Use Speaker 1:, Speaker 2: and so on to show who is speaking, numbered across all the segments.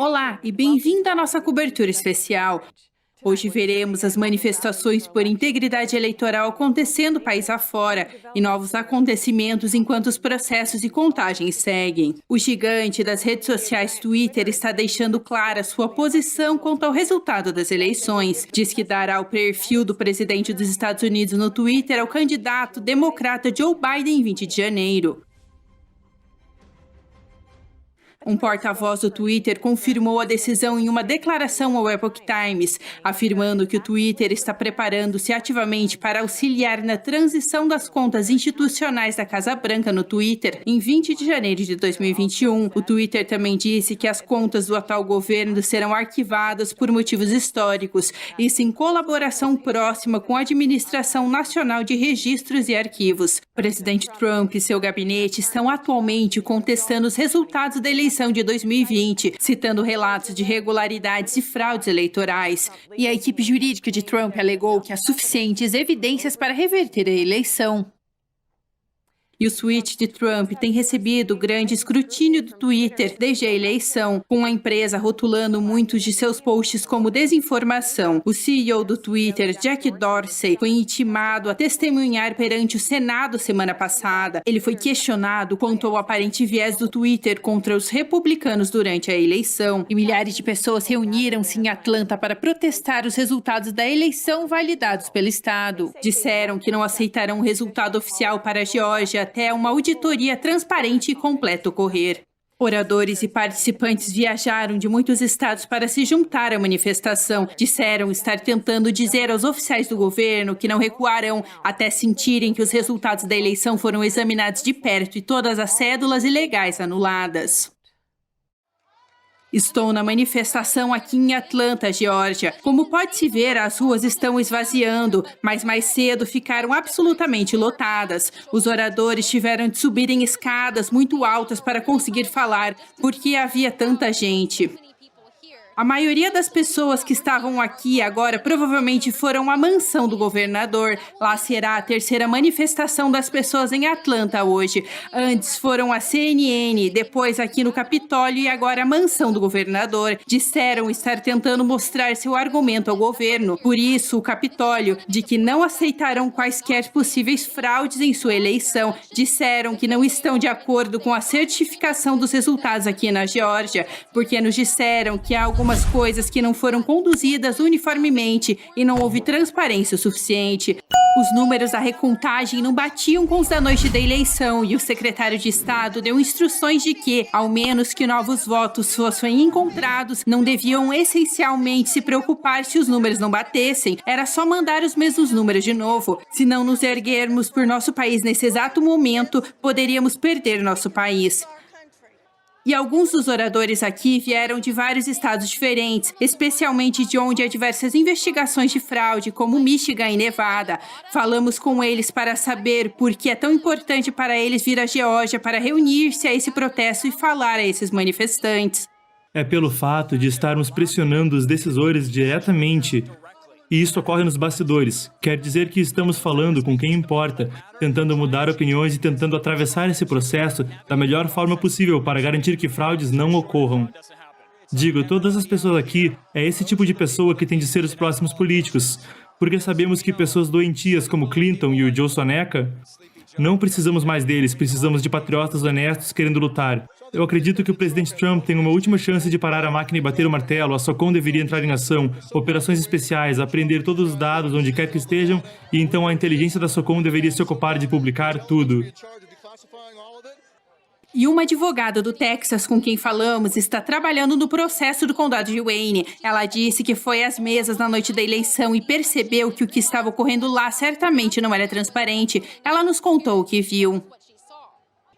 Speaker 1: Olá e bem-vindo à nossa cobertura especial. Hoje veremos as manifestações por integridade eleitoral acontecendo país afora e novos acontecimentos enquanto os processos de contagem seguem. O gigante das redes sociais Twitter está deixando clara sua posição quanto ao resultado das eleições. Diz que dará o perfil do presidente dos Estados Unidos no Twitter ao candidato democrata Joe Biden em 20 de janeiro. Um porta-voz do Twitter confirmou a decisão em uma declaração ao Epoch Times, afirmando que o Twitter está preparando-se ativamente para auxiliar na transição das contas institucionais da Casa Branca no Twitter em 20 de janeiro de 2021. O Twitter também disse que as contas do atual governo serão arquivadas por motivos históricos, isso em colaboração próxima com a Administração Nacional de Registros e Arquivos. O presidente Trump e seu gabinete estão atualmente contestando os resultados da eleição de 2020, citando relatos de irregularidades e fraudes eleitorais. E a equipe jurídica de Trump alegou que há suficientes evidências para reverter a eleição. E o tweet de Trump tem recebido grande escrutínio do Twitter desde a eleição, com a empresa rotulando muitos de seus posts como desinformação. O CEO do Twitter, Jack Dorsey, foi intimado a testemunhar perante o Senado semana passada. Ele foi questionado quanto ao aparente viés do Twitter contra os republicanos durante a eleição. E milhares de pessoas reuniram-se em Atlanta para protestar os resultados da eleição validados pelo Estado. Disseram que não aceitarão o resultado oficial para a Geórgia até uma auditoria transparente e completa ocorrer. Oradores e participantes viajaram de muitos estados para se juntar à manifestação. Disseram estar tentando dizer aos oficiais do governo que não recuarão até sentirem que os resultados da eleição foram examinados de perto e todas as cédulas ilegais anuladas. Estou na manifestação aqui em Atlanta, Geórgia. Como pode-se ver, as ruas estão esvaziando, mas mais cedo ficaram absolutamente lotadas. Os oradores tiveram de subir em escadas muito altas para conseguir falar, porque havia tanta gente. A maioria das pessoas que estavam aqui agora provavelmente foram à mansão do governador. Lá será a terceira manifestação das pessoas em Atlanta hoje. Antes foram a CNN, depois aqui no Capitólio e agora a mansão do governador. Disseram estar tentando mostrar seu argumento ao governo. Por isso, o Capitólio, de que não aceitarão quaisquer possíveis fraudes em sua eleição. Disseram que não estão de acordo com a certificação dos resultados aqui na Geórgia, porque nos disseram que há algumas coisas que não foram conduzidas uniformemente e não houve transparência o suficiente. Os números da recontagem não batiam com os da noite da eleição e o secretário de Estado deu instruções de que, ao menos que novos votos fossem encontrados, não deviam essencialmente se preocupar se os números não batessem. Era só mandar os mesmos números de novo. Se não nos erguermos por nosso país nesse exato momento, poderíamos perder nosso país. E alguns dos oradores aqui vieram de vários estados diferentes, especialmente de onde há diversas investigações de fraude, como Michigan e Nevada. Falamos com eles para saber por que é tão importante para eles vir à Geórgia para reunir-se a esse protesto e falar a esses manifestantes.
Speaker 2: É pelo fato de estarmos pressionando os decisores diretamente. E isso ocorre nos bastidores. Quer dizer que estamos falando com quem importa, tentando mudar opiniões e tentando atravessar esse processo da melhor forma possível para garantir que fraudes não ocorram. Digo, todas as pessoas aqui, é esse tipo de pessoa que tem de ser os próximos políticos, porque sabemos que pessoas doentias como Clinton e o Joe Soneca, não precisamos mais deles, precisamos de patriotas honestos querendo lutar. Eu acredito que o presidente Trump tem uma última chance de parar a máquina e bater o martelo. A SOCOM deveria entrar em ação, operações especiais, apreender todos os dados onde quer que estejam, e então a inteligência da SOCOM deveria se ocupar de publicar tudo.
Speaker 1: E uma advogada do Texas com quem falamos está trabalhando no processo do condado de Wayne. Ela disse que foi às mesas na noite da eleição e percebeu que o que estava ocorrendo lá certamente não era transparente. Ela nos contou o que viu.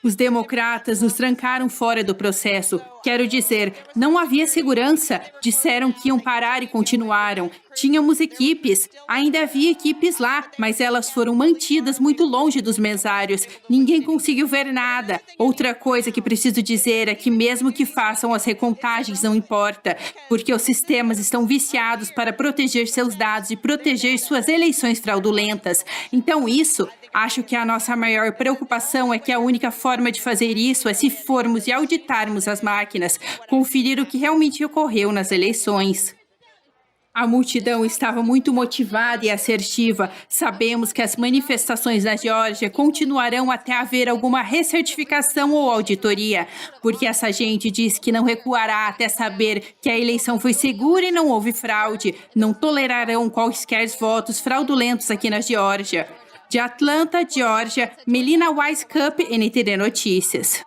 Speaker 1: Os democratas nos trancaram fora do processo. Quero dizer, não havia segurança. Disseram que iam parar e continuaram. Tínhamos equipes, ainda havia equipes lá, mas elas foram mantidas muito longe dos mesários. Ninguém conseguiu ver nada. Outra coisa que preciso dizer é que mesmo que façam as recontagens, não importa, porque os sistemas estão viciados para proteger seus dados e proteger suas eleições fraudulentas. Então isso, acho que a nossa maior preocupação é que a única forma de fazer isso é se formos e auditarmos as máquinas máquinas, conferir o que realmente ocorreu nas eleições. A multidão estava muito motivada e assertiva. Sabemos que as manifestações na Geórgia continuarão até haver alguma recertificação ou auditoria, porque essa gente diz que não recuará até saber que a eleição foi segura e não houve fraude. Não tolerarão quaisquer votos fraudulentos aqui na Geórgia. De Atlanta, Geórgia, Melina Weisskopf, NTD Notícias.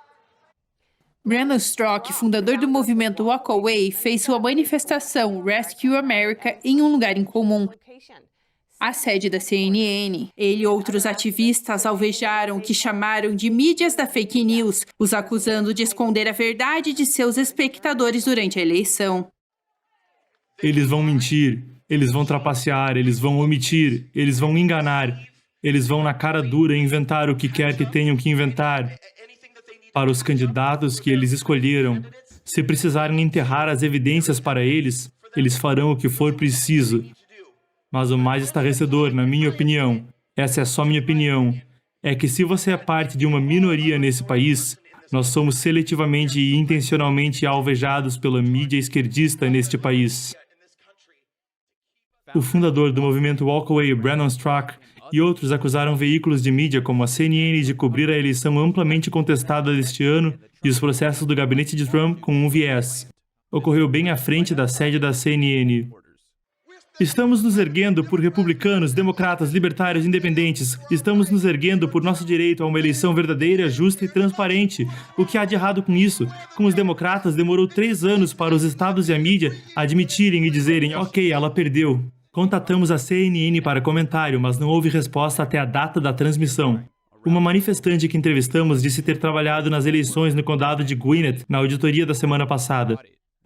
Speaker 1: Brandon Straka, fundador do movimento Walk Away, fez sua manifestação Rescue America em um lugar em comum, a sede da CNN. Ele e outros ativistas alvejaram o que chamaram de mídias da fake news, os acusando de esconder a verdade de seus espectadores durante a eleição.
Speaker 2: Eles vão mentir, eles vão trapacear, eles vão omitir, eles vão enganar, eles vão na cara dura inventar o que quer que tenham que inventar. Para os candidatos que eles escolheram, se precisarem enterrar as evidências para eles, eles farão o que for preciso. Mas o mais estarrecedor, na minha opinião, essa é só minha opinião, é que se você é parte de uma minoria nesse país, nós somos seletivamente e intencionalmente alvejados pela mídia esquerdista neste país. O fundador do movimento Walk Away, Brandon Straka, e outros acusaram veículos de mídia como a CNN de cobrir a eleição amplamente contestada deste ano e os processos do gabinete de Trump com um viés. Ocorreu bem à frente da sede da CNN. Estamos nos erguendo por republicanos, democratas, libertários, independentes. Estamos nos erguendo por nosso direito a uma eleição verdadeira, justa e transparente. O que há de errado com isso? Com os democratas, demorou 3 anos para os estados e a mídia admitirem e dizerem, ok, ela perdeu. Contatamos a CNN para comentário, mas não houve resposta até a data da transmissão. Uma manifestante que entrevistamos disse ter trabalhado nas eleições no condado de Gwinnett na auditoria da semana passada,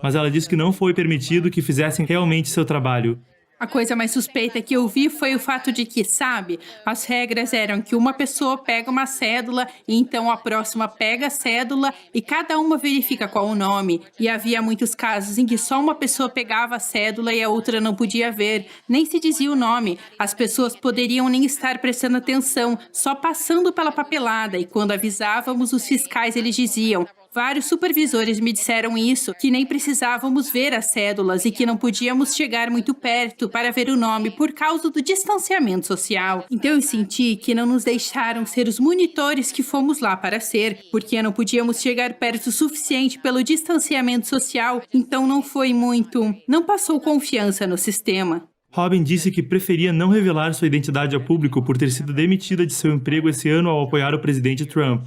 Speaker 2: mas ela disse que não foi permitido que fizessem realmente seu trabalho.
Speaker 1: A coisa mais suspeita que eu vi foi o fato de que, sabe, as regras eram que uma pessoa pega uma cédula e então a próxima pega a cédula e cada uma verifica qual o nome. E havia muitos casos em que só uma pessoa pegava a cédula e a outra não podia ver, nem se dizia o nome. As pessoas poderiam nem estar prestando atenção, só passando pela papelada, e quando avisávamos os fiscais eles diziam... Vários supervisores me disseram isso, que nem precisávamos ver as cédulas e que não podíamos chegar muito perto para ver o nome por causa do distanciamento social. Então eu senti que não nos deixaram ser os monitores que fomos lá para ser, porque não podíamos chegar perto o suficiente pelo distanciamento social, então não passou confiança no sistema.
Speaker 2: Robin disse que preferia não revelar sua identidade ao público por ter sido demitida de seu emprego esse ano ao apoiar o presidente Trump.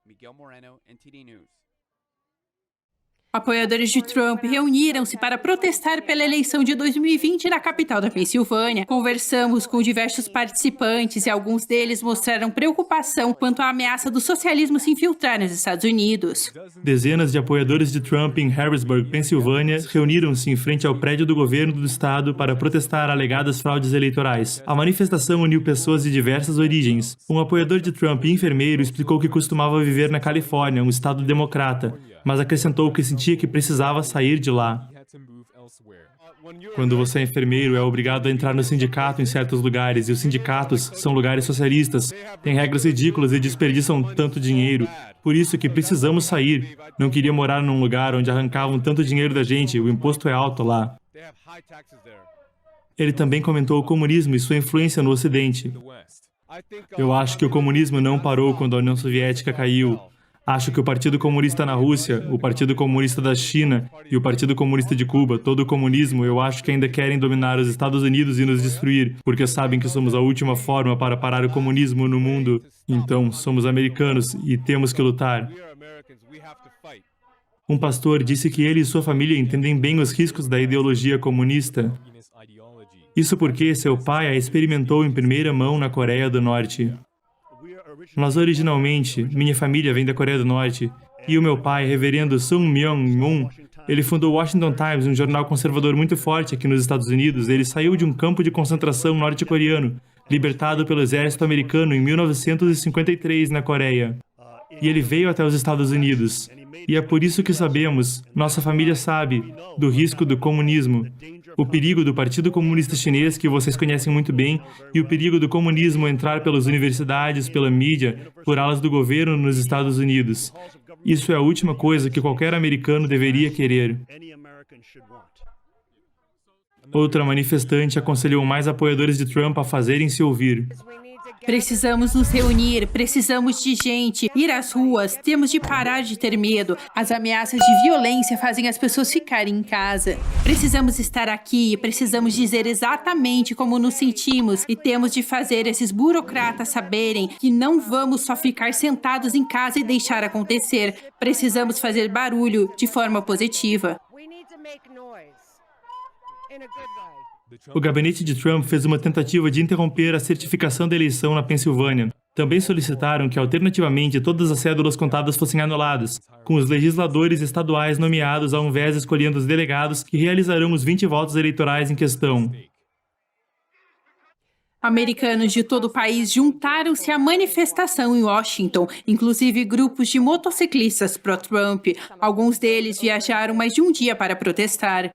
Speaker 3: Miguel Moreno, NTD News.
Speaker 1: Apoiadores de Trump reuniram-se para protestar pela eleição de 2020 na capital da Pensilvânia. Conversamos com diversos participantes e alguns deles mostraram preocupação quanto à ameaça do socialismo se infiltrar nos Estados Unidos.
Speaker 2: Dezenas de apoiadores de Trump em Harrisburg, Pensilvânia, reuniram-se em frente ao prédio do governo do estado para protestar alegadas fraudes eleitorais. A manifestação uniu pessoas de diversas origens. Um apoiador de Trump e enfermeiro explicou que costumava viver na Califórnia, um estado democrata, mas acrescentou que sentia que precisava sair de lá. Quando você é enfermeiro, é obrigado a entrar no sindicato em certos lugares, e os sindicatos são lugares socialistas, têm regras ridículas e desperdiçam tanto dinheiro. Por isso que precisamos sair. Não queria morar num lugar onde arrancavam tanto dinheiro da gente, o imposto é alto lá. Ele também comentou o comunismo e sua influência no Ocidente. Eu acho que o comunismo não parou quando a União Soviética caiu. Acho que o Partido Comunista na Rússia, o Partido Comunista da China e o Partido Comunista de Cuba, todo o comunismo, eu acho que ainda querem dominar os Estados Unidos e nos destruir, porque sabem que somos a última forma para parar o comunismo no mundo. Então, somos americanos e temos que lutar. Um pastor disse que ele e sua família entendem bem os riscos da ideologia comunista. Isso porque seu pai a experimentou em primeira mão na Coreia do Norte. Nós originalmente, minha família vem da Coreia do Norte, e o meu pai, reverendo Sung Myung-moon, ele fundou o Washington Times, um jornal conservador muito forte aqui nos Estados Unidos. Ele saiu de um campo de concentração norte-coreano, libertado pelo exército americano em 1953 na Coreia. E ele veio até os Estados Unidos. E é por isso que sabemos, nossa família sabe, do risco do comunismo. O perigo do Partido Comunista Chinês, que vocês conhecem muito bem, e o perigo do comunismo entrar pelas universidades, pela mídia, por alas do governo nos Estados Unidos. Isso é a última coisa que qualquer americano deveria querer. Outra manifestante aconselhou mais apoiadores de Trump a fazerem-se ouvir.
Speaker 1: Precisamos nos reunir, precisamos de gente, ir às ruas, temos de parar de ter medo. As ameaças de violência fazem as pessoas ficarem em casa. Precisamos estar aqui, precisamos dizer exatamente como nos sentimos e temos de fazer esses burocratas saberem que não vamos só ficar sentados em casa e deixar acontecer. Precisamos fazer barulho de forma positiva.
Speaker 2: O gabinete de Trump fez uma tentativa de interromper a certificação da eleição na Pensilvânia. Também solicitaram que, alternativamente, todas as cédulas contadas fossem anuladas, com os legisladores estaduais nomeados ao invés de escolhendo os delegados que realizarão os 20 votos eleitorais em questão.
Speaker 1: Americanos de todo o país juntaram-se à manifestação em Washington, inclusive grupos de motociclistas pró-Trump. Alguns deles viajaram mais de um dia para protestar.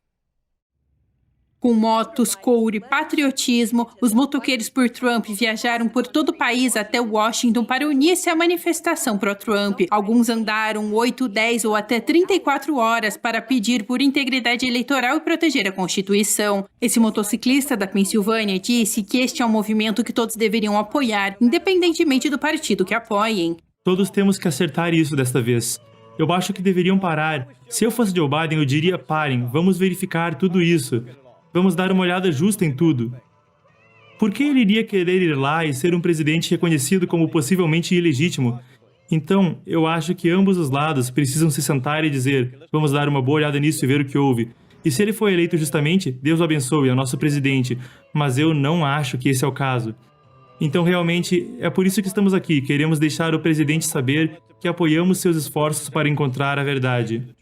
Speaker 1: Com motos, couro e patriotismo, os motoqueiros por Trump viajaram por todo o país até Washington para unir-se à manifestação pró-Trump. Alguns andaram 8, 10 ou até 34 horas para pedir por integridade eleitoral e proteger a Constituição. Esse motociclista da Pensilvânia disse que este é um movimento que todos deveriam apoiar, independentemente do partido que apoiem.
Speaker 2: Todos temos que acertar isso desta vez. Eu acho que deveriam parar. Se eu fosse Joe Biden, eu diria: parem, vamos verificar tudo isso. Vamos dar uma olhada justa em tudo. Por que ele iria querer ir lá e ser um presidente reconhecido como possivelmente ilegítimo? Então, eu acho que ambos os lados precisam se sentar e dizer: vamos dar uma boa olhada nisso e ver o que houve. E se ele foi eleito justamente, Deus o abençoe, é o nosso presidente. Mas eu não acho que esse é o caso. Então, realmente, é por isso que estamos aqui. Queremos deixar o presidente saber que apoiamos seus esforços para encontrar a verdade.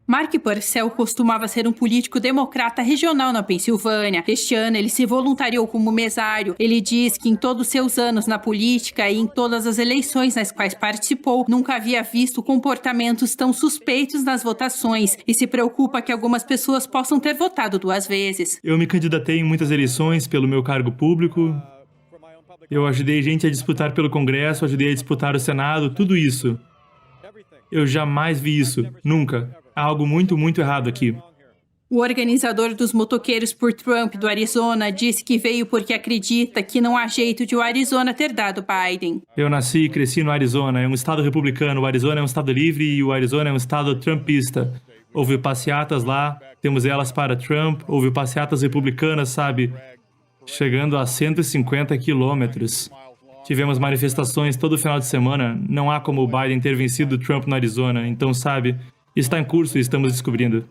Speaker 1: Mark Purcell costumava ser um político democrata regional na Pensilvânia. Este ano, ele se voluntariou como mesário. Ele diz que em todos os seus anos na política e em todas as eleições nas quais participou, nunca havia visto comportamentos tão suspeitos nas votações e se preocupa que algumas pessoas possam ter votado 2 vezes.
Speaker 2: Eu me candidatei em muitas eleições pelo meu cargo público. Eu ajudei gente a disputar pelo Congresso, ajudei a disputar o Senado, tudo isso. Eu jamais vi isso, nunca. Há algo muito, muito errado aqui.
Speaker 1: O organizador dos motoqueiros por Trump do Arizona disse que veio porque acredita que não há jeito de o Arizona ter dado Biden.
Speaker 2: Eu nasci e cresci no Arizona, é um estado republicano, o Arizona é um estado livre e o Arizona é um estado trumpista. Houve passeatas lá, temos elas para Trump, houve passeatas republicanas, sabe, chegando a 150 quilômetros. Tivemos manifestações todo final de semana, não há como o Biden ter vencido Trump no Arizona, então, sabe, está em curso e estamos descobrindo.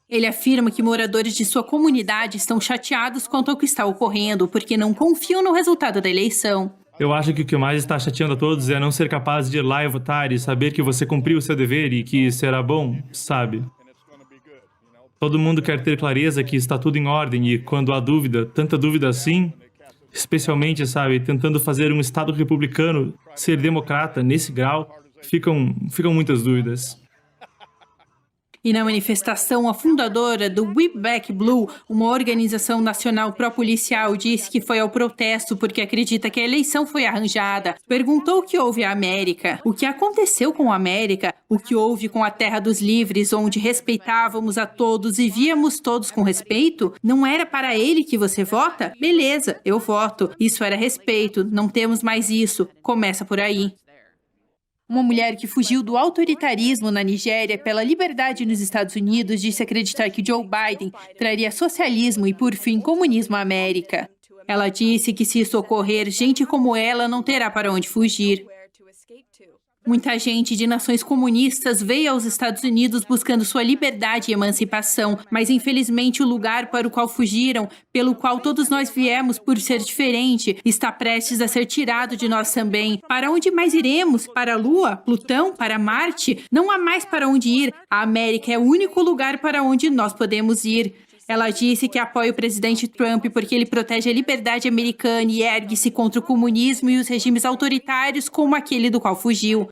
Speaker 1: Ele afirma que moradores de sua comunidade estão chateados quanto ao que está ocorrendo, porque não confiam no resultado da eleição.
Speaker 2: Eu acho que o que mais está chateando a todos é não ser capaz de ir lá e votar e saber que você cumpriu o seu dever e que será bom, sabe? Todo mundo quer ter clareza que está tudo em ordem e quando há dúvida, tanta dúvida assim, especialmente, sabe, tentando fazer um estado republicano ser democrata nesse grau, ficam muitas dúvidas.
Speaker 1: E na manifestação, a fundadora do We Back Blue, uma organização nacional pró-policial, disse que foi ao protesto porque acredita que a eleição foi arranjada. Perguntou o que houve à América, o que aconteceu com a América, o que houve com a Terra dos Livres, onde respeitávamos a todos e víamos todos com respeito? Não era para ele que você vota? Beleza, eu voto. Isso era respeito, não temos mais isso. Começa por aí. Uma mulher que fugiu do autoritarismo na Nigéria pela liberdade nos Estados Unidos disse acreditar que Joe Biden traria socialismo e, por fim, comunismo à América. Ela disse que se isso ocorrer, gente como ela não terá para onde fugir. Muita gente de nações comunistas veio aos Estados Unidos buscando sua liberdade e emancipação, mas infelizmente o lugar para o qual fugiram, pelo qual todos nós viemos por ser diferente, está prestes a ser tirado de nós também. Para onde mais iremos? Para a Lua? Plutão? Para Marte? Não há mais para onde ir. A América é o único lugar para onde nós podemos ir. Ela disse que apoia o presidente Trump porque ele protege a liberdade americana e ergue-se contra o comunismo e os regimes autoritários como aquele do qual fugiu.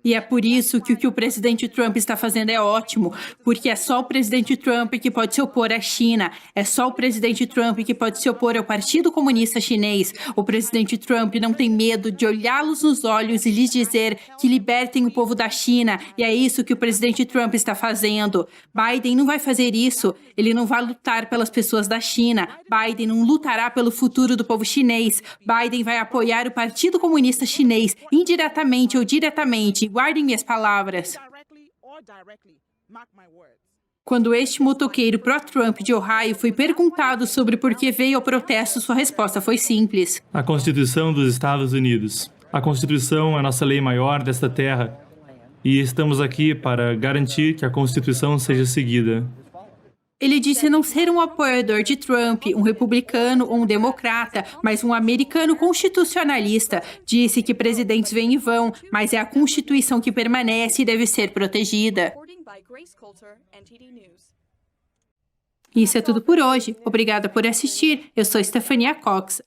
Speaker 1: E é por isso que o que o presidente Trump está fazendo é ótimo, porque é só o presidente Trump que pode se opor à China, é só o presidente Trump que pode se opor ao Partido Comunista Chinês. O presidente Trump não tem medo de olhá-los nos olhos e lhes dizer que libertem o povo da China, e é isso que o presidente Trump está fazendo. Biden não vai fazer isso, ele não vai lutar pelas pessoas da China, Biden não lutará pelo futuro do povo chinês, Biden vai apoiar o Partido Comunista Chinês, indiretamente ou diretamente. Guardem minhas palavras. Quando este motoqueiro pró-Trump de Ohio foi perguntado sobre por que veio ao protesto, sua resposta foi simples.
Speaker 2: A Constituição dos Estados Unidos. A Constituição é a nossa lei maior desta terra e estamos aqui para garantir que a Constituição seja seguida.
Speaker 1: Ele disse não ser um apoiador de Trump, um republicano ou um democrata, mas um americano constitucionalista. Disse que presidentes vêm e vão, mas é a Constituição que permanece e deve ser protegida. Isso é tudo por hoje. Obrigada por assistir. Eu sou Stephania Cox.